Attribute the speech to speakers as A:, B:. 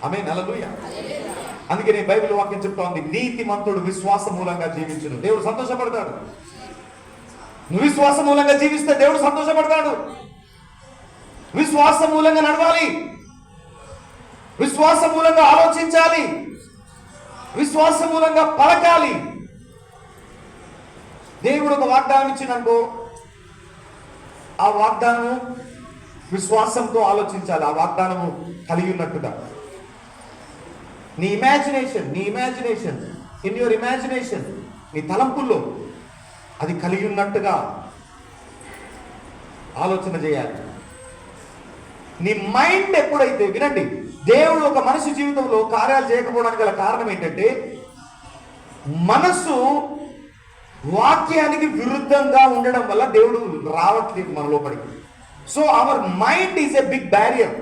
A: ఆమేన్, హల్లెలూయా. అందుకే నేను బైబిల్ వాక్యం చెప్తోంది, నీతిమంతుడు విశ్వాస మూలంగా జీవించును, దేవుడు సంతోషపడతాడు. నువ్వు విశ్వాస మూలంగా జీవిస్తే దేవుడు సంతోషపడతాడు. విశ్వాస మూలంగా నడవాలి, విశ్వాస మూలంగా ఆలోచించాలి, విశ్వాస మూలంగా పలకాలి. దేవుడు ఒక వాగ్దానం ఇచ్చిననుకో, ఆ వాగ్దానము విశ్వాసంతో ఆలోచించాలి. ఆ వాగ్దానము కలిగి ఉన్నట్టుగా నీ ఇమాజినేషన్ ఇన్ యువర్ ఇమాజినేషన్, నీ తలంపుల్లో అది కలిగి ఉన్నట్టుగా ఆలోచన చేయాలి. నీ మైండ్ ఎప్పుడైతే, వినండి, దేవుడు ఒక మనిషి జీవితంలో కార్యాలు చేయకపోవడానికి గల కారణం ఏంటంటే, మనసు వాక్యానికి విరుద్ధంగా ఉండడం వల్ల దేవుడు రావట్లేదు మన లోపలికి. So our mind is a big barrier.